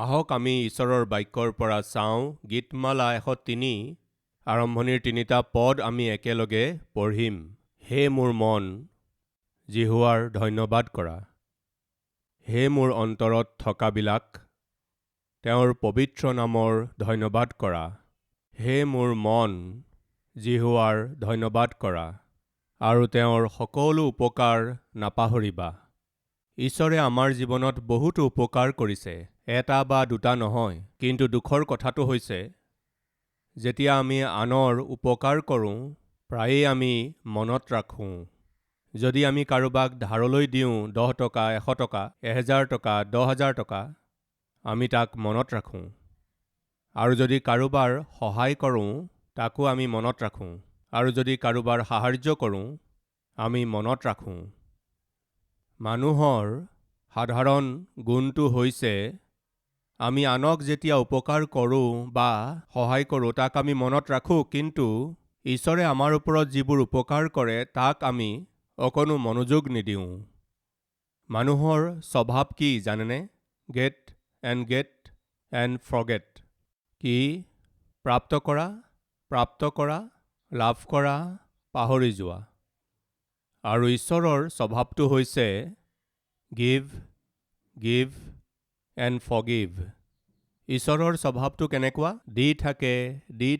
আহক আমি ঈশ্বৰৰ বাক্যৰ পৰা চাওঁ গীতমালা 103 আৰম্ভণিৰ 3টা পদ আমি একেলগে পঢ়িম। হে মোৰ মন, জিহুৱাৰ ধন্যবাদ কৰা। হে মোৰ অন্তৰত থকাবিলাক, তেওঁৰ পবিত্ৰ নামৰ ধন্যবাদ কৰা। হে মোৰ মন, জিহুৱাৰ ধন্যবাদ কৰা, আৰু তেওঁৰ সকলো উপকাৰ নাপাহৰিবা। ঈশ্বৰে আমাৰ জীৱনত বহুতো উপকাৰ কৰিছে, এটা বা দুটা নহয়। কিন্তু দুখৰ কথাটো হৈছে, যেতিয়া আমি আনৰ উপকাৰ কৰোঁ, প্ৰায়েই আমি মনত ৰাখোঁ। যদি আমি কাৰোবাক ধাৰলৈ দিওঁ 10 টকা, 100 টকা, 1000 টকা, 10,000 টকা, আমি তাক মনত ৰাখোঁ। আৰু যদি কাৰোবাৰ সহায় কৰোঁ, তাকো আমি মনত ৰাখোঁ। আৰু যদি কাৰোবাৰ সাহায্য কৰোঁ, আমি মনত ৰাখোঁ। মানুহৰ সাধাৰণ গুণটো হৈছে, আমি আনক যেতিয়া উপকাৰ কৰোঁ বা সহায় কৰোঁ, তাক আমি মনত ৰাখোঁ, কিন্তু ঈশ্বৰে আমাৰ ওপৰত যিবোৰ উপকাৰ কৰে, তাক আমি অকণো মনোযোগ নিদিওঁ। মানুহৰ স্বভাৱ কি জানেনে? Get and forget. কি? প্ৰাপ্ত কৰা, লাভ কৰা, পাহৰি যোৱা। আৰু ঈশ্বৰৰ স্বভাৱটো হৈছে গিভ এণ্ড ফৰগিভ। ঈশ্বৰৰ স্বভাৱটো কেনেকুৱা? দি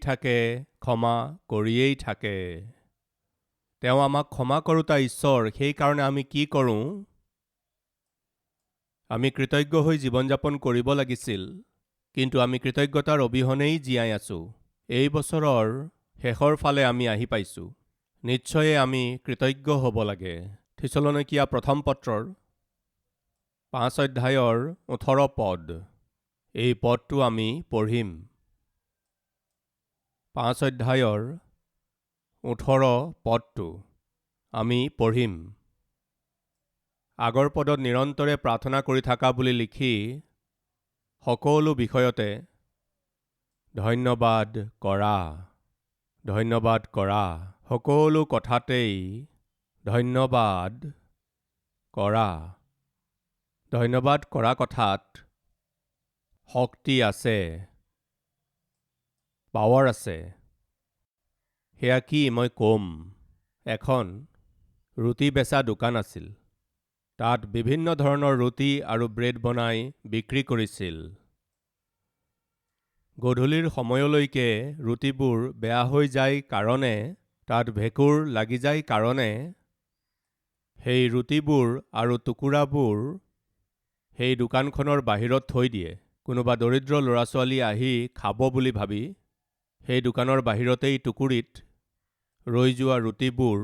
থাকে, ক্ষমা কৰিয়েই থাকে। তেওঁ আমাক ক্ষমা কৰোঁতা ঈশ্বৰ। সেইকাৰণে আমি কি কৰোঁ? আমি কৃতজ্ঞ হৈ জীৱন যাপন কৰিব লাগিছিল, কিন্তু আমি কৃতজ্ঞতাৰ অবিহনেই জীয়াই আছোঁ। এই বছৰৰ শেষৰ ফালে আমি আহি পাইছোঁ। নিশ্চয়েই আমি কৃতজ্ঞ হ'ব লাগে। থিছলনিকীয়া প্ৰথম পত্ৰৰ 5 অধ্যায়ৰ 18 পদ। এই পদটো আমি পঢ়িম। 5 অধ্যায়ৰ 18 পদটো আমি পঢ়িম। আগৰ পদত নিৰন্তৰে প্ৰাৰ্থনা কৰি থকা বুলি লিখি, সকলো বিষয়তে ধন্যবাদ কৰা, সকলো কথাতেই ধন্যবাদ কৰা। ধন্যবাদ কৰা কথাত শক্তি আছে, পাৱাৰ আছে। সেয়া কি মই ক'ম। এখন ৰুটি বেচা দোকান আছিল। তাত বিভিন্ন ধৰণৰ ৰুটি আৰু ব্ৰেড বনাই বিক্ৰী কৰিছিল। গধূলিৰ সময়লৈকে ৰুটিবোৰ বেয়া হৈ যায় কাৰণে, তাত ভেঁকুৰ লাগি যায় কাৰণে, সেই ৰুটিবোৰ আৰু টুকুৰাবোৰ সেই দোকানখনৰ বাহিৰত থৈ দিয়ে। কোনোবা দৰিদ্ৰ ল'ৰা ছোৱালী আহি খাব বুলি ভাবি, সেই দোকানৰ বাহিৰতেই টুকুৰিত ৰৈ যোৱা ৰুটিবোৰ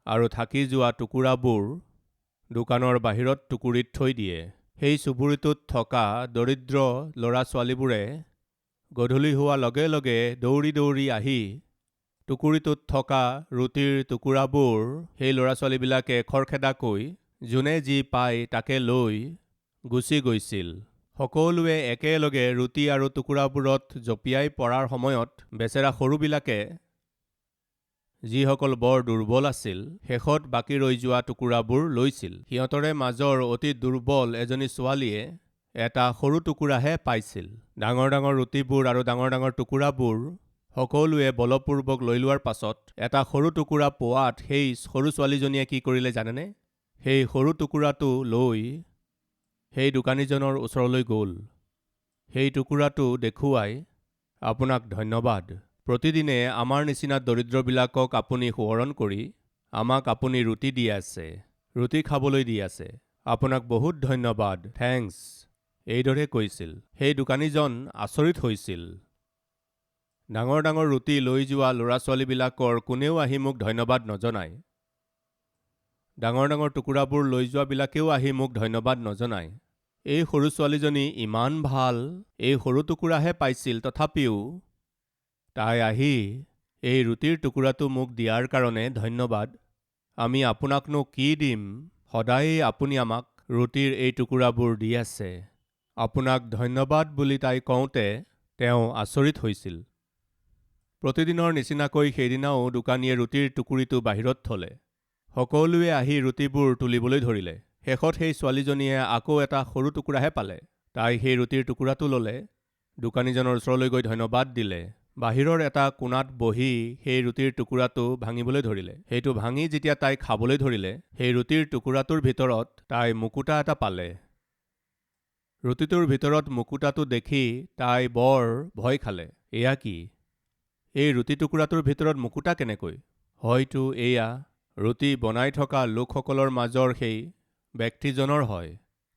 আৰু থাকি যোৱা টুকুৰাবোৰ দোকানৰ বাহিৰত টুকুৰিত থৈ দিয়ে। সেই চুবুৰীটোত থকা দৰিদ্ৰ ল'ৰা ছোৱালীবোৰে গধূলি হোৱাৰ লগে লগে দৌৰি আহি টুকুৰিটোত থকা ৰুটিৰ টুকুৰাবোৰ সেই ল'ৰা ছোৱালীবিলাকে খৰখেদাকৈ যোনে যি পায় তাকে লৈ গুচি গৈছিল। সকলোৱে একেলগে ৰুটি আৰু টুকুৰাবোৰত জঁপিয়াই পৰাৰ সময়ত বেচেৰা সৰুবিলাকে, যিসকল বৰ দুৰ্বল আছিল, শেষত বাকী ৰৈ যোৱা টুকুৰাবোৰ লৈছিল। সিহঁতৰে মাজৰ অতি দুৰ্বল এজনী ছোৱালীয়ে এটা সৰু টুকুৰাহে পাইছিল। ডাঙৰ ডাঙৰ ৰুটিবোৰ আৰু ডাঙৰ ডাঙৰ টুকুৰাবোৰ সকলোৱে বলপূৰ্বক লৈ লোৱাৰ পাছত এটা সৰু টুকুৰা পোৱাত সেই সৰু ছোৱালীজনীয়ে কি কৰিলে জানেনে? সেই সৰু টুকুৰাটো লৈ সেই দোকানীজনৰ ওচৰলৈ গ'ল। সেই টুকুৰাটো দেখুৱাই, আপোনাক ধন্যবাদ। প্ৰতিদিনে আমাৰ নিচিনা দৰিদ্ৰবিলাকক আপুনি সোঁৱৰণ কৰি আমাক আপুনি ৰুটি দি আছে, ৰুটি খাবলৈ দি আছে। আপোনাক বহুত ধন্যবাদ, থেংকছ। এইদৰে কৈছিল। সেই দোকানীজন আচৰিত হৈছিল। ডাঙৰ ডাঙৰ ৰুটি লৈ যোৱা ল'ৰা ছোৱালীবিলাকৰ কোনেও আহি মোক ধন্যবাদ নজনায়। ডাঙৰ ডাঙৰ টুকুৰাবোৰ লৈ যোৱাবিলাকেও আহি মোক ধন্যবাদ নজনায়। এই সৰু ছোৱালীজনী ইমান ভাল, এই সৰু টুকুৰাহে পাইছিল, তথাপিও তাই আহি এই ৰুটিৰ টুকুৰাটো মোক দিয়াৰ কাৰণে ধন্যবাদ। আমি আপোনাকনো কি দিম? সদায়েই আপুনি আমাক ৰুটিৰ এই টুকুৰাবোৰ দি আছে। আপোনাক ধন্যবাদ বুলি তাই কওঁতে তেওঁ আচৰিত হৈছিল। প্ৰতিদিনৰ নিচিনাকৈ সেইদিনাও দোকানীয়ে ৰুটিৰ টুকুৰিটো বাহিৰত থলে। সকলোৱে আহি ৰুটিবোৰ তুলিবলৈ ধৰিলে। শেষত সেই ছোৱালীজনীয়ে আকৌ এটা সৰু টুকুৰাহে পালে। তাই সেই ৰুটিৰ টুকুৰাটো ল'লে, দোকানীজনৰ ওচৰলৈ গৈ ধন্যবাদ দিলে। বাহিৰৰ এটা কোণাত বহি সেই ৰুটিৰ টুকুৰাটো ভাঙিবলৈ ধৰিলে। সেইটো ভাঙি যেতিয়া তাই খাবলৈ ধৰিলে, সেই ৰুটিৰ টুকুৰাটোৰ ভিতৰত তাই মুকুতা এটা পালে। ৰুটিটোৰ ভিতৰত মুকুতাটো দেখি তাই বৰ ভয় খালে। এয়া কি? এই ৰুটি টুকুৰাটোৰ ভিতৰত মুকুতা কেনেকৈ? হয়তো এয়া ৰুটি বনাই থকা লোকসকলৰ মাজৰ সেই ব্যক্তিজনৰ হয়।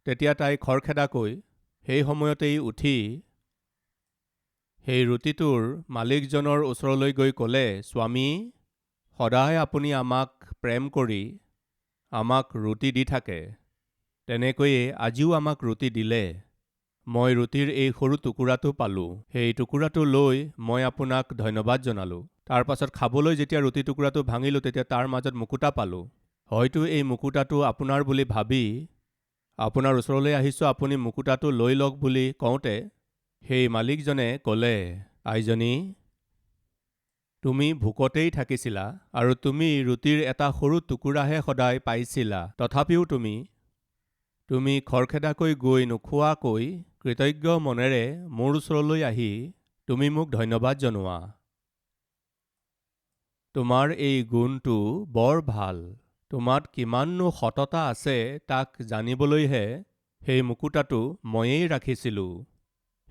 তেতিয়া তাই খৰখেদাকৈ সেই সময়তেই উঠি সেই ৰুটিটোৰ মালিকজনৰ ওচৰলৈ গৈ ক'লে, স্বামী, সদায় আপুনি আমাক প্ৰেম কৰি আমাক ৰুটি দি থাকে। তেনেকৈয়ে আজিও আমাক ৰুটি দিলে। মই ৰুটিৰ এই সৰু টুকুৰাটো পালোঁ। সেই টুকুৰাটো লৈ মই আপোনাক ধন্যবাদ জনালোঁ। তাৰ পাছত খাবলৈ যেতিয়া ৰুটি টুকুৰাটো ভাঙিলোঁ, তেতিয়া তাৰ মাজত মুকুতা পালোঁ। হয়তো এই মুকুতাটো আপোনাৰ বুলি ভাবি আপোনাৰ ওচৰলৈ আহিছোঁ, আপুনি মুকুতাটো লৈ লওক বুলি কওঁতে সেই মালিকজনে ক'লে, আইজনী, তুমি ভোকতেই থাকিছিলা আৰু তুমি ৰুটিৰ এটা সৰু টুকুৰাহে সদায় পাইছিলা। তথাপিও তুমি খৰখেদাকৈ গৈ নোখোৱাকৈ কৃতজ্ঞ মনেৰে মোৰ ওচৰলৈ আহি তুমি মোক ধন্যবাদ জনোৱা। তোমাৰ এই গুণটো বৰ ভাল। তোমাত কিমাননো সততা আছে তাক জানিবলৈহে সেই মুকুতাটো ময়েই ৰাখিছিলোঁ।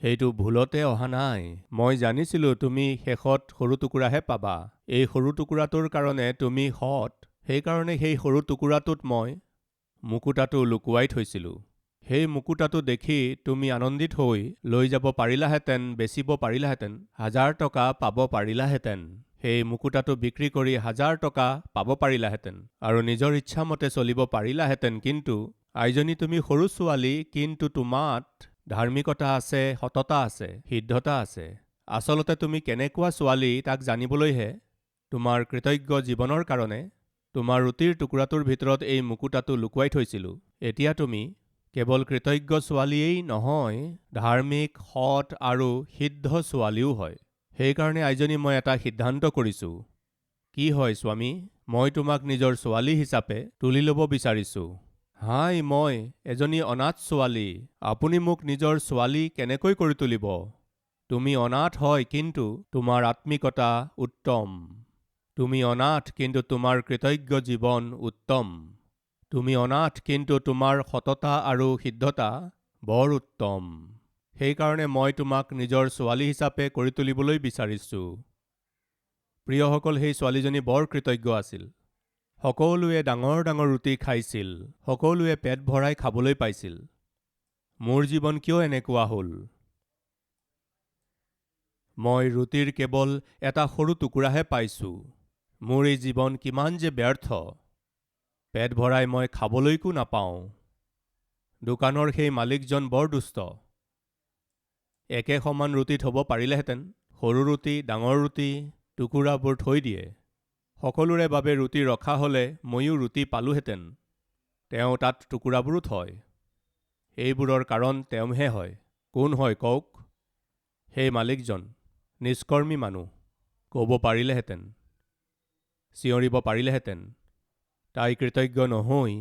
সেইটো ভুলতে অহা নাই। মই জানিছিলোঁ তুমি শেষত সৰু টুকুৰাহে পাবা। এই সৰু টুকুৰাটোৰ কাৰণে তুমি সৎ, সেইকাৰণে সেই সৰু টুকুৰাটোত মই মুকুতাটো লুকুৱাই থৈছিলোঁ। সেই মুকুতাটো দেখি তুমি আনন্দিত হৈ লৈ যাব পাৰিলাহেঁতেন, বেচিব পাৰিলাহেঁতেন, 1000 টকা পাব পাৰিলাহেঁতেন। সেই মুকুতাটো বিক্ৰী কৰি 1000 টকা পাব পাৰিলাহেঁতেন আৰু নিজৰ ইচ্ছামতে চলিব পাৰিলাহেঁতেন। কিন্তু আইজনী, তুমি সৰু ছোৱালী, কিন্তু তোমাত ধাৰ্মিকতা আছে, সততা আছে, সিদ্ধতা আছে। আচলতে তুমি কেনেকুৱা ছোৱালী তাক জানিবলৈহে তোমাৰ কৃতজ্ঞ জীৱনৰ কাৰণে তোমাৰ ৰুটিৰ টুকুৰাটোৰ ভিতৰত এই মুকুতাটো লুকুৱাই থৈছিলোঁ। এতিয়া তুমি কেৱল কৃতজ্ঞ ছোৱালীয়েই নহয়, ধাৰ্মিক, সৎ আৰু সিদ্ধ ছোৱালীও হয়। সেইকাৰণে আইজনী, মই এটা সিদ্ধান্ত কৰিছোঁ। কি হয় স্বামী? মই তোমাক নিজৰ ছোৱালী হিচাপে তুলি ল'ব বিচাৰিছোঁ। হাই, মই এজনী অনাথ ছোৱালী। আপুনি মোক নিজৰ ছোৱালী কেনেকৈ কৰি তুলিব? তুমি অনাথ হয়, কিন্তু তোমাৰ আত্মিকতা উত্তম। তুমি অনাথ, কিন্তু তোমাৰ কৃতজ্ঞ জীৱন উত্তম। তুমি অনাথ, কিন্তু তোমাৰ সততা আৰু সিদ্ধতা বৰ উত্তম। সেইকাৰণে মই তোমাক নিজৰ ছোৱালী হিচাপে কৰি তুলিবলৈ বিচাৰিছোঁ। প্ৰিয়সকল, সেই ছোৱালীজনী বৰ কৃতজ্ঞ আছিল। সকলোৱে ডাঙৰ ডাঙৰ ৰুটি খাইছিল। সকলোৱে পেট ভৰাই খাবলৈ পাইছিল। মোৰ জীৱন কিয় এনেকুৱা হ'ল? মই ৰুটিৰ কেৱল এটা সৰু টুকুৰাহে পাইছোঁ। মোৰ এই জীৱন কিমান যে ব্যৰ্থ। পেট ভৰাই মই খাবলৈকো নাপাওঁ। দোকানৰ সেই মালিকজন বৰ দুষ্ট। একে সমান ৰুটি থ'ব পাৰিলেহেঁতেন। সৰু ৰুটি, ডাঙৰ ৰুটি, টুকুৰাবোৰ থৈ দিয়ে। সকলোৰে বাবে ৰুটি ৰখা হ'লে ময়ো ৰুটি পালোহেঁতেন। তেওঁ তাত টুকুৰাবোৰো থয়। এইবোৰৰ কাৰণ তেওঁহে হয়। কোন হয় কওক? সেই মালিকজন। নিষ্কৰ্মী মানুহ। ক'ব পাৰিলেহেঁতেন, চিঞৰিব পাৰিলেহেঁতেন। তাই কৃতজ্ঞ নহৈ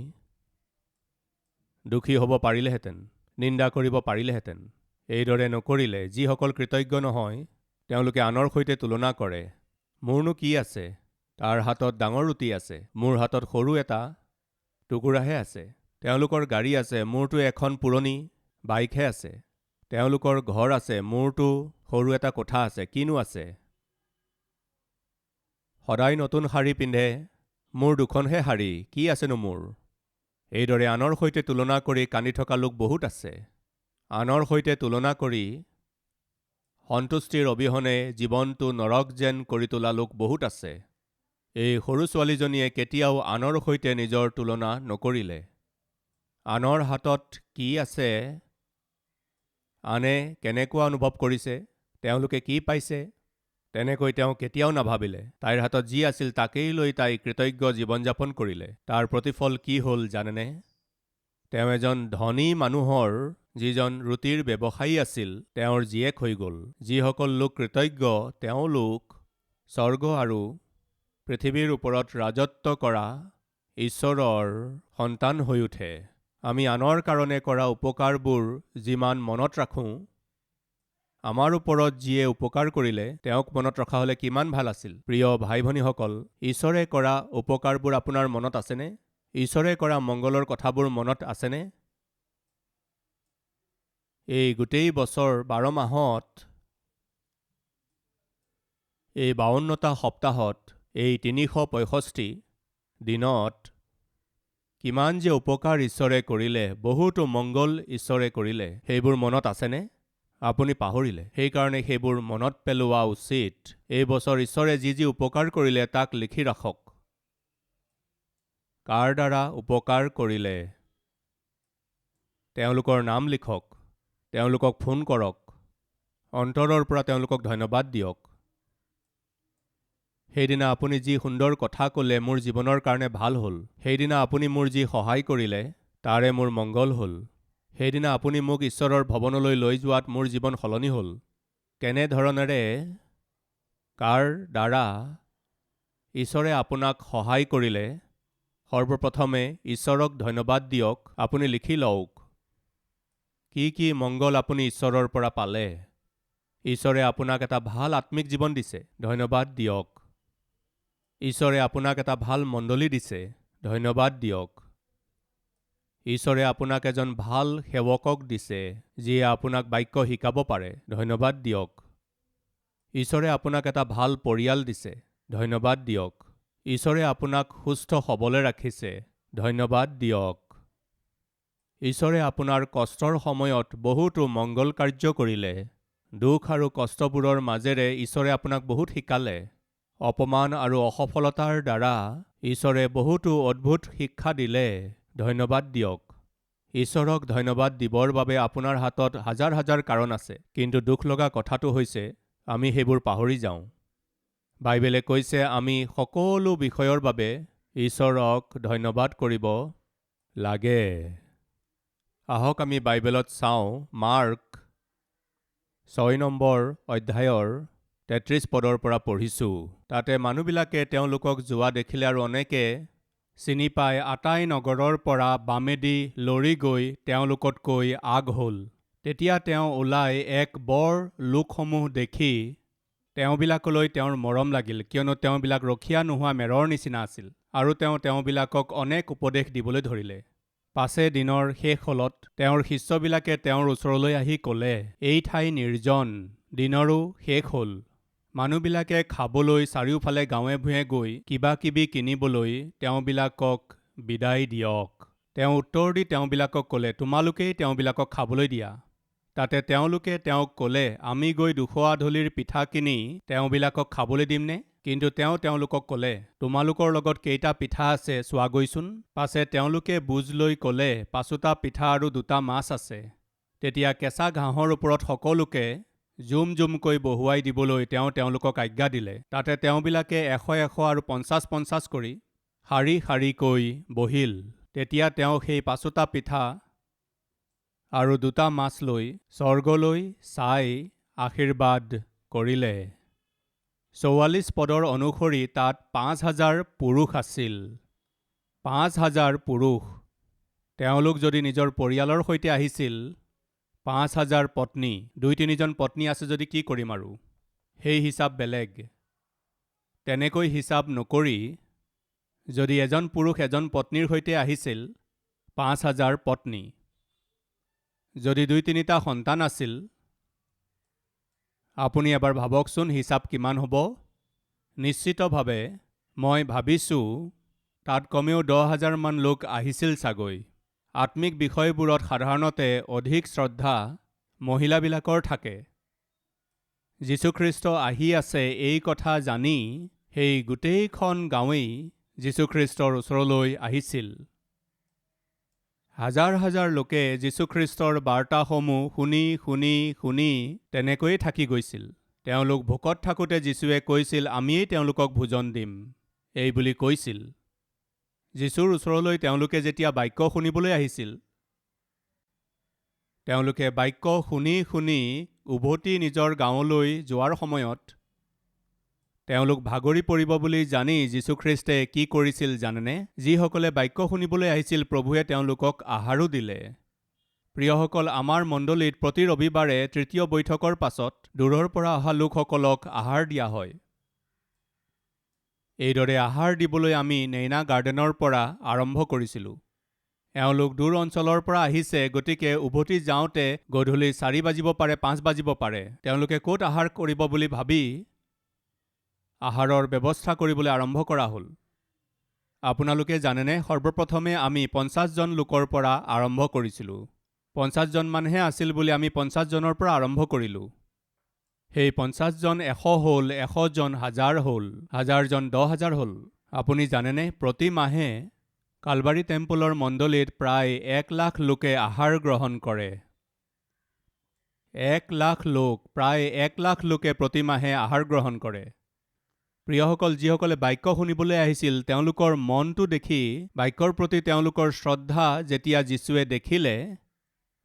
দুখী হ'ব পাৰিলেহেঁতেন, নিন্দা কৰিব পাৰিলেহেঁতেন। এইদৰে নকৰিলে। যিসকল কৃতজ্ঞ নহয় তেওঁলোকে আনৰ সৈতে তুলনা কৰে। মোৰনো কি আছে? তাৰ হাতত ডাঙৰ ৰুটি আছে, মোৰ হাতত সৰু এটা টুকুৰাহে আছে। তেওঁলোকৰ গাড়ী আছে, মোৰতো এখন পুৰণি বাইকহে আছে। তেওঁলোকৰ ঘৰ আছে, মোৰতো সৰু এটা কোঠা আছে। কিনো আছে? সদায় নতুন শাৰী পিন্ধে, মোৰ দুখনহে শাৰী। কি আছেনো মোৰ? এইদৰে আনৰ সৈতে তুলনা কৰি কান্দি থকা লোক বহুত আছে। আনৰ সৈতে তুলনা কৰি সন্তুষ্টিৰ অবিহনে জীৱনটো নৰক যেন কৰি তোলা লোক বহুত আছে। এই সৰু ছোৱালীজনীয়ে কেতিয়াও আনৰ সৈতে নিজৰ তুলনা নকৰিলে। আনৰ হাতত কি আছে, আনে কেনেকুৱা অনুভৱ কৰিছে, তেওঁলোকে কি পাইছে, তেনেকৈ তেওঁ কেতিয়াও নাভাবিলে। তাইৰ হাতত যি আছিল তাকেই লৈ তাই কৃতজ্ঞ জীৱন যাপন কৰিলে। তাৰ প্ৰতিফল কি হ'ল জানেনে? তেওঁ এজন ধনী মানুহৰ যিজন ৰুটিৰ ব্যৱসায়ী আছিল, তেওঁৰ জীয়েক হৈ গ'ল। যিসকল লোক কৃতজ্ঞ, তেওঁলোক স্বৰ্গ আৰু পৃথিৱীৰ ওপৰত ৰাজত্ব কৰা ঈশ্বৰৰ সন্তান হৈ উঠে। আমি আনৰ কাৰণে কৰা উপকাৰবোৰ যিমান মনত ৰাখোঁ, আমাৰ ওপৰত যিয়ে উপকাৰ কৰিলে তেওঁক মনত ৰখা হ'লে কিমান ভাল আছিল। প্ৰিয় ভাই ভনীসকল, ঈশ্বৰে কৰা উপকাৰবোৰ আপোনাৰ মনত আছেনে? ঈশ্বৰে কৰা মংগলৰ কথাবোৰ মনত আছেনে? এই গোটেই বছৰ 12 মাহত, এই 52টা সপ্তাহত, এই 365 দিনত কিমান যে উপকাৰ ঈশ্বৰে কৰিলে, বহুতো মংগল ঈশ্বৰে কৰিলে, সেইবোৰ মনত আছেনে? আপুনি পাহৰিলে। সেইকাৰণে সেইবোৰ মনত পেলোৱা উচিত। এই বছৰ ঈশ্বৰে যি যি উপকাৰ কৰিলে তাক লিখি ৰাখক। কাৰ দ্বাৰা উপকাৰ কৰিলে তেওঁলোকৰ নাম লিখক, তেওঁলোকক ফোন কৰক, অন্তৰৰ পৰা তেওঁলোকক ধন্যবাদ দিয়ক। সেইদিনা আপুনি যি সুন্দৰ কথা ক'লে মোৰ জীৱনৰ কাৰণে ভাল হ'ল। সেইদিনা আপুনি মোৰ যি সহায় কৰিলে তাৰে মোৰ মংগল হ'ল। সেইদিনা আপুনি মোক ঈশ্বৰৰ ভৱনলৈ লৈ যোৱাত মোৰ জীৱন সলনি হ'ল। কেনেধৰণেৰে, কাৰ দ্বাৰা ঈশ্বৰে আপোনাক সহায় কৰিলে, সৰ্বপ্ৰথমে ঈশ্বৰক ধন্যবাদ দিয়ক। আপুনি লিখি লওক কি কি মংগল আপুনি ঈশ্বৰৰ পৰা পালে। ঈশ্বৰে আপোনাক এটা ভাল আত্মিক জীৱন দিছে, ধন্যবাদ দিয়ক। ঈশ্বৰে আপোনাক এটা ভাল মণ্ডলী দিছে, ধন্যবাদ দিয়ক। ঈশ্বৰে আপোনাক এজন ভাল সেৱকক দিছে, যিয়ে আপোনাক বাক্য শিকাব পাৰে, ধন্যবাদ দিয়ক। ঈশ্বৰে আপোনাক এটা ভাল পৰিয়াল দিছে, ধন্যবাদ দিয়ক। ঈশ্বৰে আপোনাক সুস্থ সবলে ৰাখিছে, ধন্যবাদ দিয়ক। ঈশ্বৰে আপোনাৰ কষ্টৰ সময়ত বহুতো মংগল কাৰ্য কৰিলে। দুখ আৰু কষ্টবোৰৰ মাজেৰে ঈশ্বৰে আপোনাক বহুত শিকালে। অপমান আৰু অসফলতাৰ দ্বাৰা ঈশ্বৰে বহুতো অদ্ভুত শিক্ষা দিলে, ধন্যবাদ দিয়ক। ঈশ্বৰক ধন্যবাদ দিবৰ বাবে আপোনাৰ হাতত হাজাৰ হাজাৰ কাৰণ আছে, কিন্তু দুখ লগা কথাটো হৈছে আমি সেইবোৰ পাহৰি যাওঁ। বাইবেলে কৈছে আমি সকলো বিষয়ৰ বাবে ঈশ্বৰক ধন্যবাদ কৰিব লাগে। আহক আমি বাইবেলত চাওঁ, মাৰ্ক 6 নম্বৰ অধ্যায়ৰ 33 পদৰ পৰা পঢ়িছোঁ। তাতে মানুহবিলাকে তেওঁলোকক যোৱা দেখিলে আৰু অনেকে চিনি পাই আটাই নগৰৰ পৰা বামেদি লৰি গৈ তেওঁলোকতকৈ আগ হ'ল। তেতিয়া তেওঁ ওলাই এক বৰ লোকসমূহ দেখি তেওঁবিলাকলৈ তেওঁৰ মৰম লাগিল, কিয়নো তেওঁবিলাক ৰখীয়া নোহোৱা মেৰৰ নিচিনা আছিল, আৰু তেওঁবিলাকক অনেক উপদেশ দিবলৈ ধৰিলে। পাছে দিনৰ শেষ হলত তেওঁৰ শিষ্যবিলাকে তেওঁৰ ওচৰলৈ আহি ক'লে, এই ঠাই নিৰ্জন, দিনৰো শেষ হ'ল। মানুহবিলাকে খাবলৈ চাৰিওফালে গাঁৱে ভূঞে গৈ কিবা কিবি কিনিবলৈ তেওঁবিলাকক বিদায় দিয়ক। তেওঁ উত্তৰ দি তেওঁবিলাকক ক'লে, তোমালোকেই তেওঁবিলাকক খাবলৈ দিয়া। তাতে তেওঁলোকে তেওঁক ক'লে, আমি গৈ 200 আধলিৰ পিঠা কিনি তেওঁবিলাকক খাবলৈ দিমনে? কিন্তু তেওঁ তেওঁলোকক ক'লে, তোমালোকৰ লগত কেইটা পিঠা আছে চোৱাগৈচোন। পাছে তেওঁলোকে বুজ লৈ ক'লে, 5টা পিঠা আৰু 2টা মাছ আছে। তেতিয়া কেঁচা ঘাঁহৰ ওপৰত সকলোকে জুম জুমকৈ বহুৱাই দিবলৈ তেওঁ তেওঁলোকক আজ্ঞা দিলে। তাতে তেওঁবিলাকে 100 আৰু 50 কৰি শাৰী শাৰীকৈ বহিল। তেতিয়া তেওঁ সেই 5টা পিঠা আৰু 2টা মাছ লৈ স্বৰ্গলৈ চাই আশীৰ্বাদ কৰিলে। 44 পদৰ অনুসৰি তাত 5000 পুৰুষ আছিল। 5000 পুৰুষ। তেওঁলোক যদি নিজৰ পৰিয়ালৰ সৈতে আহিছিল, 5000 পত্নী, 2-3জন পত্নী আছে যদি কি কৰিম আৰু, সেই হিচাপ বেলেগ। তেনেকৈ হিচাপ নকৰি যদি এজন পুৰুষ এজন পত্নীৰ সৈতে আহিছিল, 5000 পত্নী। যদি 2-3টা সন্তান আছিল, আপুনি এবাৰ ভাবকচোন হিচাপ কিমান হ'ব। নিশ্চিতভাৱে মই ভাবিছোঁ তাত কমেও 10,000 মান লোক আহিছিল চাগৈ। আত্মিক বিষয়বোৰত সাধাৰণতে অধিক শ্ৰদ্ধা মহিলাবিলাকৰ থাকে। যীশুখ্ৰীষ্ট আহি আছে এই কথা জানি সেই গোটেইখন গাঁৱেই যীশুখ্ৰীষ্টৰ ওচৰলৈ আহিছিল। হাজাৰ হাজাৰ লোকে যীশুখ্ৰীষ্টৰ বাৰ্তাসমূহ শুনি শুনি শুনি তেনেকৈয়ে থাকি গৈছিল। তেওঁলোক ভোকত থাকোঁতে যীশুৱে কৈছিল, আমিয়েই তেওঁলোকক ভোজন দিম, এই বুলি কৈছিল। যীশুৰ ওচৰলৈ তেওঁলোকে যেতিয়া বাক্য শুনিবলৈ আহিছিল, তেওঁলোকে বাক্য শুনি শুনি উভতি নিজৰ গাঁৱলৈ যোৱাৰ সময়ত তেওঁলোক ভাগৰি পৰিব বুলি জানি যীশুখ্ৰীষ্টে কি কৰিছিল জানেনে? যিসকলে বাক্য শুনিবলৈ আহিছিল প্ৰভুৱে তেওঁলোকক আহাৰো দিলে। প্ৰিয়সকল, আমাৰ মণ্ডলীত প্ৰতি ৰবিবাৰে তৃতীয় বৈঠকৰ পাছত দূৰৰ পৰা অহা লোকসকলক আহাৰ দিয়া হয়। এইদৰে আহাৰ দিবলৈ আমি নেইনা গাৰ্ডেনৰ পৰা আৰম্ভ কৰিছিলোঁ। এওঁলোক দূৰ অঞ্চলৰ পৰা আহিছে, গতিকে উভতি যাওঁতে গধূলি 4 বাজিব পাৰে, 5 বাজিব পাৰে। তেওঁলোকে ক'ত আহাৰ কৰিব বুলি ভাবি আহাৰৰ ব্যৱস্থা কৰিবলৈ আৰম্ভ কৰা হ'ল। আপোনালোকে জানেনে, সৰ্বপ্ৰথমে আমি 50 জন লোকৰ পৰা আৰম্ভ কৰিছিলোঁ। 50 জন মানহে আছিল বুলি আমি 50 জনৰ পৰা আৰম্ভ কৰিলোঁ। সেই 50 জন 100 হ'ল, 100 জন 1000 হ'ল, 1000 জন 10,000 হ'ল। আপুনি জানেনে, প্ৰতি মাহে কালবাৰী টেম্পলৰ মণ্ডলীত প্ৰায় 1 লাখ লোকে আহাৰ গ্ৰহণ কৰে। 1 লাখ লোক, প্ৰায় 1 লাখ লোকে প্ৰতি মাহে আহাৰ গ্ৰহণ কৰে। প্ৰিয়সকল, যিসকলে বাক্য শুনিবলৈ আহিছিল তেওঁলোকৰ মনটো দেখি, বাক্যৰ প্ৰতি তেওঁলোকৰ শ্ৰদ্ধা যেতিয়া যীশুৱে দেখিলে,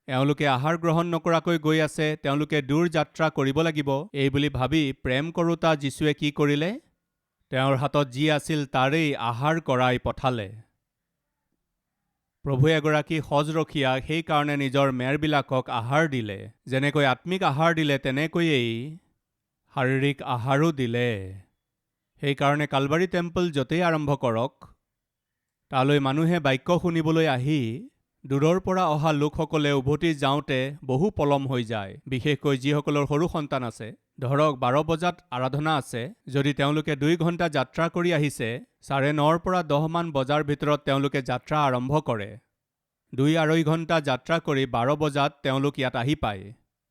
এওঁলোকে আহাৰ গ্ৰহণ নকৰাকৈ গৈ আছে, তেওঁলোকে দূৰ যাত্ৰা কৰিব লাগিব, এই বুলি ভাবি প্ৰেম কৰোঁতা যীশুৱে কি কৰিলে? তেওঁৰ হাতত যি আছিল তাৰেই আহাৰ কৰাই পঠালে। প্ৰভুৱে এগৰাকী সজৰখীয়া, সেইকাৰণে নিজৰ মেৰবিলাকক আহাৰ দিলে। যেনেকৈ আত্মিক আহাৰ দিলে, তেনেকৈয়েই শাৰীৰিক আহাৰো দিলে। সেইকাৰণে কালবাৰী টেম্পল য'তেই আৰম্ভ কৰক, তালৈ মানুহে বাক্য শুনিবলৈ আহি দূৰৰ পৰা অহা লোকসকলে উভতি যাওঁতে বহু পলম হৈ যায়। বিশেষকৈ যিসকলৰ সৰু সন্তান আছে। ধৰক 12 বজাত আৰাধনা আছে, যদি তেওঁলোকে 2 ঘণ্টা যাত্ৰা কৰি আহিছে, 9:30 পৰা 10 মান বজাৰ ভিতৰত তেওঁলোকে যাত্ৰা আৰম্ভ কৰে। 2-2.5 ঘণ্টা যাত্ৰা কৰি 12 বজাত তেওঁলোক ইয়াত আহি পায়।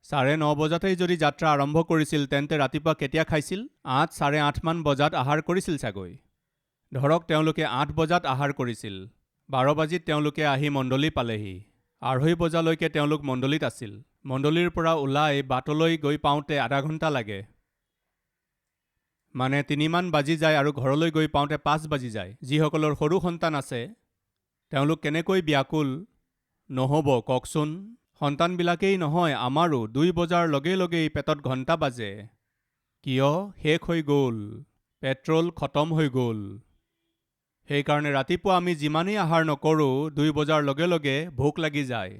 9:30 বজাতেই যদি যাত্ৰা আৰম্ভ কৰিছিল, তেন্তে ৰাতিপুৱা কেতিয়া খাইছিল? 8-8:30 মান বজাত আহাৰ কৰিছিল চাগৈ। ধৰক তেওঁলোকে 8 বজাত আহাৰ কৰিছিল। 12 বাজিত তেওঁলোকে আহি মণ্ডলী পালেহি। 2:30 বজালৈকে তেওঁলোক মণ্ডলীত আছিল। মণ্ডলীৰ পৰা ওলাই বাটলৈ গৈ পাওঁতে আধা ঘণ্টা লাগে। মানে 3 মান বাজি যায় আৰু ঘৰলৈ গৈ পাওঁতে 5 বাজি যায়। যিসকলৰ সৰু সন্তান আছে, তেওঁলোক কেনেকৈ ব্যাকুল নহ'ব কওকচোন? সন্তানবিলাকেই নহয়, আমাৰো 2 বজাৰ লগে লগেই পেটত ঘণ্টা বাজে। কিয়? শেষ হৈ গ'ল, পেট্ৰল খতম হৈ গ'ল। সেইকাৰণে ৰাতিপুৱা আমি যিমানেই আহাৰ নকৰোঁ, 2 বজাৰ লগে লগে ভোক লাগি যায়।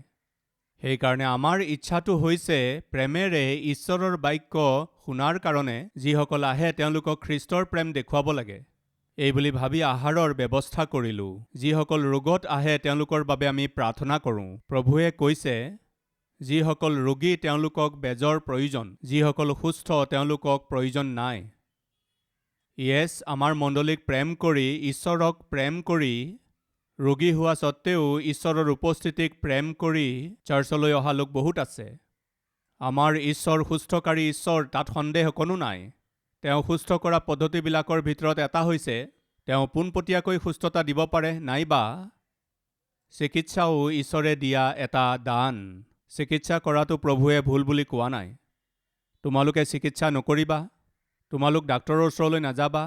সেইকাৰণে আমাৰ ইচ্ছাটো হৈছে প্ৰেমেৰে ঈশ্বৰৰ বাক্য শুনাৰ কাৰণে যিসকল আহে তেওঁলোকক খ্ৰীষ্টৰ প্ৰেম দেখুৱাব লাগে। এই বুলি ভাবি আহাৰৰ ব্যৱস্থা কৰিলোঁ। যিসকল ৰোগত আহে তেওঁলোকৰ বাবে আমি প্ৰাৰ্থনা কৰোঁ। প্ৰভুৱে কৈছে, যিসকল ৰোগী তেওঁলোকক বেজৰ প্ৰয়োজন, যিসকল সুস্থ তেওঁলোকক প্ৰয়োজন নাই। আমাৰ মণ্ডলীক প্ৰেম কৰি, ঈশ্বৰক প্ৰেম কৰি, ৰোগী হোৱা স্বত্তেও ঈশ্বৰৰ উপস্থিতিক প্ৰেম কৰি চাৰ্চলৈ অহা লোক বহুত আছে। আমাৰ ঈশ্বৰ সুস্থকাৰী ঈশ্বৰ, তাত সন্দেহ কোনো নাই। তেওঁ সুস্থ কৰা পদ্ধতিবিলাকৰ ভিতৰত এটা হৈছে তেওঁ পোনপটীয়াকৈ সুস্থতা দিব পাৰে, নাইবা চিকিৎসাও ঈশ্বৰে দিয়া এটা দান। চিকিৎসা কৰাটো প্ৰভুৱে ভুল বুলি কোৱা নাই। তোমালোকে চিকিৎসা নকৰিবা, তোমালোক ডাক্তৰৰ ওচৰলৈ নাযাবা,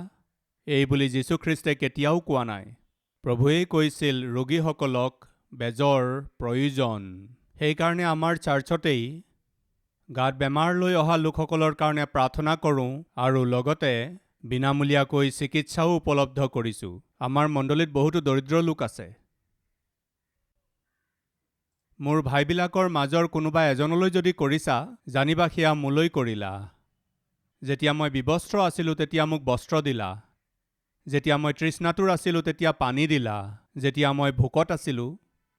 এই বুলি যীশুখ্ৰীষ্টে কেতিয়াও কোৱা নাই। প্ৰভুৱেই কৈছিল ৰোগীসকলক বেজৰ প্ৰয়োজন। সেইকাৰণে আমাৰ চাৰ্চতেই গাত বেমাৰ লৈ অহা লোকসকলৰ কাৰণে প্ৰাৰ্থনা কৰোঁ আৰু লগতে বিনামূলীয়াকৈ চিকিৎসাও উপলব্ধ কৰিছোঁ। আমাৰ মণ্ডলীত বহুতো দৰিদ্ৰ লোক আছে। মোৰ ভাইবিলাকৰ মাজৰ কোনোবা এজনলৈ যদি কৰিছা, জানিবা সেয়া মোলৈ কৰিলা। যেতিয়া মই বিবস্ত্ৰ আছিলোঁ তেতিয়া মোক বস্ত্ৰ দিলা। যেতিয়া মই তৃষ্ণাতুৰ আছিলোঁ তেতিয়া পানী দিলা। যেতিয়া মই ভোকত আছিলোঁ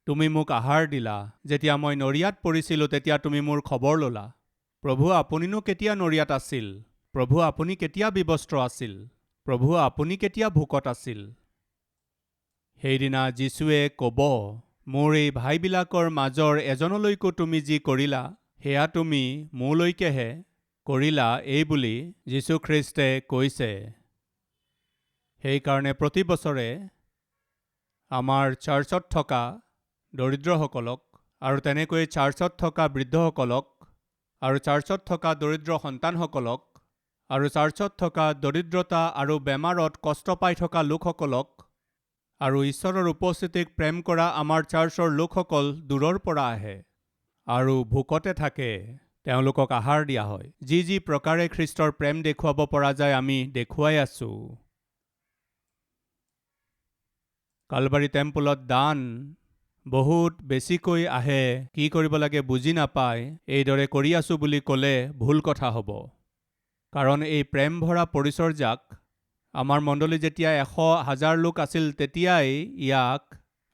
তুমি মোক আহাৰ দিলা। যেতিয়া মই নৰিয়াত পৰিছিলোঁ তেতিয়া তুমি মোৰ খবৰ ল'লা। প্ৰভু, আপুনিনো কেতিয়া নৰিয়াত আছিল? প্ৰভু, আপুনি কেতিয়া বিবস্ত্ৰ আছিল? প্ৰভু, আপুনি কেতিয়া ভোকত আছিল? সেইদিনা যীশুৱে ক'ব, মোৰ এই ভাইবিলাকৰ মাজৰ এজনলৈকো তুমি যি কৰিলা, সেয়া তুমি মোলৈকেহে কৰিলা, এই বুলি যীশুখ্ৰীষ্টে কৈছে। সেইকাৰণে প্ৰতি বছৰে আমাৰ চাৰ্চত থকা দৰিদ্ৰসকলক আৰু তেনেকৈ চাৰ্চত থকা বৃদ্ধসকলক আৰু চাৰ্চত থকা দৰিদ্ৰ সন্তানসকলক আৰু চাৰ্চত থকা দৰিদ্ৰতা আৰু বেমাৰত কষ্ট পাই থকা লোকসকলক আৰু ঈশ্বৰৰ উপস্থিতিক প্ৰেম কৰা আমাৰ চাৰ্চৰ লোকসকল দূৰৰ পৰা আহে আৰু ভোকতে থাকে। তেওঁলোকক আহাৰ দিয়া হয়। যি যি প্ৰকাৰে খ্ৰীষ্টৰ প্ৰেম দেখুৱাব পৰা যায় আমি দেখুৱাই আছো। কালবাৰী টেম্পলত দান বহুত বেছিকৈ আহে, কি কৰিব লাগে বুজি নাপায়, এইদৰে কৰি আছো বুলি ক'লে ভুল কথা হ'ব। কাৰণ এই প্ৰেম ভৰা পৰিচৰ্যাক আমাৰ মণ্ডলী যেতিয়া 100,000 লোক আছিল তেতিয়াই ইয়াক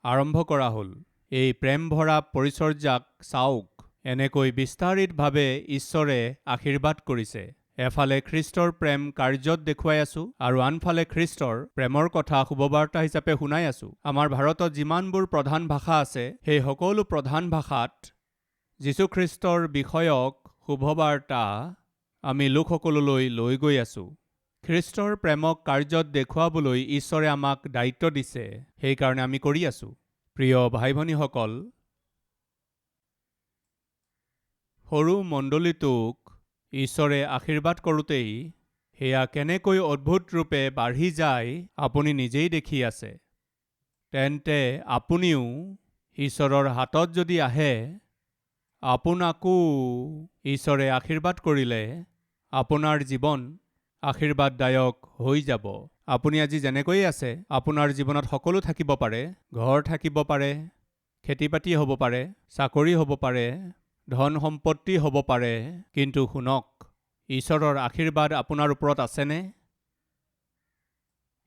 আৰম্ভ কৰা হ'ল। এই প্ৰেম ভৰা পৰিচৰ্যাক চাওক, এনেকৈ বিস্তাৰিতভাৱে ঈশ্বৰে আশীৰ্বাদ কৰিছে। এফালে খ্ৰীষ্টৰ প্ৰেম কাৰ্যত দেখুৱাই আছো আৰু আনফালে খ্ৰীষ্টৰ প্ৰেমৰ কথা শুভবাৰ্তা হিচাপে শুনাই আছো। আমাৰ ভাৰতত যিমানবোৰ প্ৰধান ভাষা আছে সেই সকলো প্ৰধান ভাষাত যীশুখ্ৰীষ্টৰ বিষয়ক শুভবাৰ্তা আমি লোকসকললৈ লৈ গৈ আছো। খ্ৰীষ্টৰ প্ৰেমক কাৰ্যত দেখুৱাবলৈ ঈশ্বৰে আমাক দায়িত্ব দিছে, সেইকাৰণে আমি কৰি আছো। প্ৰিয় ভাই ভনীসকল, সৰু মণ্ডলীটোক ঈশ্বৰে আশীৰ্বাদ কৰোঁতেই সেয়া কেনেকৈ অদ্ভুত ৰূপে বাঢ়ি যায় আপুনি নিজেই দেখি আছে। তেন্তে আপুনিও ঈশ্বৰৰ হাতত যদি আহে, আপোনাকো ঈশ্বৰে আশীৰ্বাদ কৰিলে আপোনাৰ জীৱন আশীৰ্বাদদায়ক হৈ যাব। আপুনি আজি যেনেকৈ আছে আপোনাৰ জীৱনত সকলো থাকিব পাৰে, ঘৰ থাকিব পাৰে, খেতি বাতি হ'ব পাৰে, চাকৰি হ'ব পাৰে, ধন সম্পত্তি হ'ব পাৰে, কিন্তু শুনক, ঈশ্বৰৰ আশীৰ্বাদ আপোনাৰ ওপৰত আছেনে?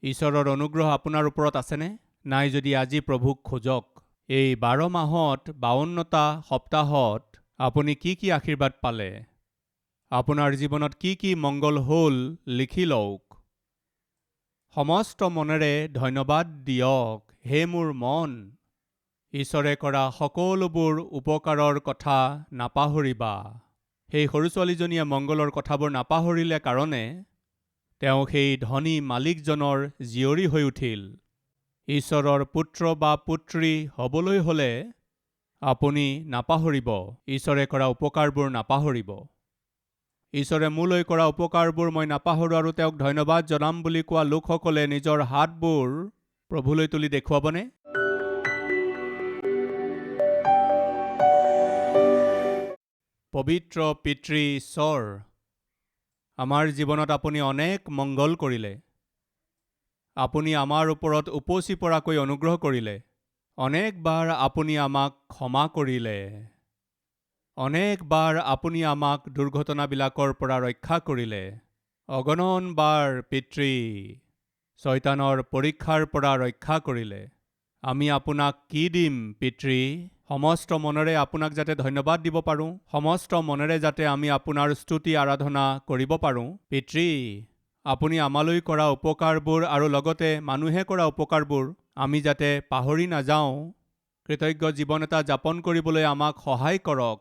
ঈশ্বৰৰ অনুগ্ৰহ আপোনাৰ ওপৰত আছেনে? নাই যদি আজি প্ৰভুক খোজক। এই 12 মাহত 52টা সপ্তাহত আপুনি কি কি আশীৰ্বাদ পালে, আপোনাৰ জীৱনত কি কি মংগল হ'ল লিখি লওক। সমস্ত মনেৰে ধন্যবাদ দিয়ক হে মোৰ মন, ঈশ্বৰে কৰা সকলোবোৰ উপকাৰৰ কথা নাপাহৰিবা। সেই সৰু ছোৱালীজনীয়ে মংগলৰ কথাবোৰ নাপাহৰিলে কাৰণে তেওঁ সেই ধনী মালিকজনৰ জীয়ৰী হৈ উঠিল। ঈশ্বৰৰ পুত্ৰ বা পুত্ৰী হ'বলৈ হ'লে আপুনি নাপাহৰিব, ঈশ্বৰে কৰা উপকাৰবোৰ নাপাহৰিব। ঈশ্বৰে মোলৈ কৰা উপকাৰবোৰ মই নাপাহৰোঁ আৰু তেওঁক ধন্যবাদ জনাম বুলি কোৱা লোকসকলে নিজৰ হাতবোৰ প্ৰভুলৈ তুলি দেখুৱাবনে? পবিত্ৰ পিতৃ ঈশ্বৰ, আমাৰ জীৱনত আপুনি অনেক মংগল কৰিলে। আপুনি আমাৰ ওপৰত উপচি পৰাকৈ অনুগ্ৰহ কৰিলে। অনেকবাৰ আপুনি আমাক ক্ষমা কৰিলে। অনেকবাৰ আপুনি আমাক দুৰ্ঘটনাবিলাকৰ পৰা ৰক্ষা কৰিলে। অগণনবাৰ পিতৃ শয়তানৰ পৰীক্ষাৰ পৰা ৰক্ষা কৰিলে। আমি আপোনাক কি দিম পিতৃ? সমস্ত মনেৰে আপোনাক যাতে ধন্যবাদ দিব পাৰোঁ, সমস্ত মনেৰে যাতে আমি আপোনাৰ স্তুতি আৰাধনা কৰিব পাৰোঁ। পিতৃ, আপুনি আমালৈ কৰা উপকাৰবোৰ আৰু লগতে মানুহে কৰা উপকাৰবোৰ আমি যাতে পাহৰি নাযাওঁ, কৃতজ্ঞ জীৱন এটা যাপন কৰিবলৈ আমাক সহায় কৰক।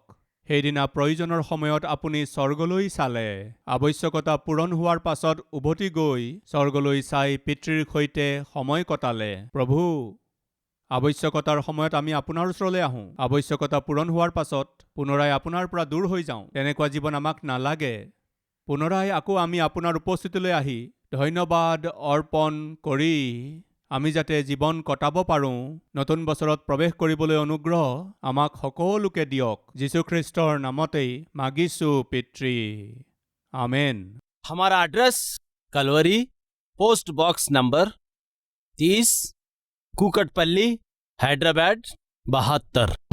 সেইদিনা প্ৰয়োজনৰ সময়ত আপুনি স্বৰ্গলৈ চালে, আৱশ্যকতা পূৰণ হোৱাৰ পাছত উভতি গৈ স্বৰ্গলৈ চাই পিতৃৰ সৈতে সময় কটালে। প্ৰভু, আৱশ্যকতাৰ সময়ত আমি আপোনাৰ ওচৰলৈ আহোঁ, আৱশ্যকতা পূৰণ হোৱাৰ পাছত পুনৰাই আপোনাৰ পৰা দূৰ হৈ যাওঁ। তেনেকুৱা জীৱন আমাক নালাগে। পুনৰাই আকৌ আমি আপোনাৰ উপস্থিতিলৈ আহি ধন্যবাদ অৰ্পণ কৰি আমি যাতে জীৱন কটাব পাৰোঁ, নতুন বছৰত প্ৰৱেশ কৰিবলৈ অনুগ্ৰহ আমাক সকলোকে দিয়ক। যীশুখ্ৰীষ্টৰ নামতেই মাগিছো পিতৃ, আমেন। हमारा address Calvary, post box number 30, Kukatpally, Hyderabad 72।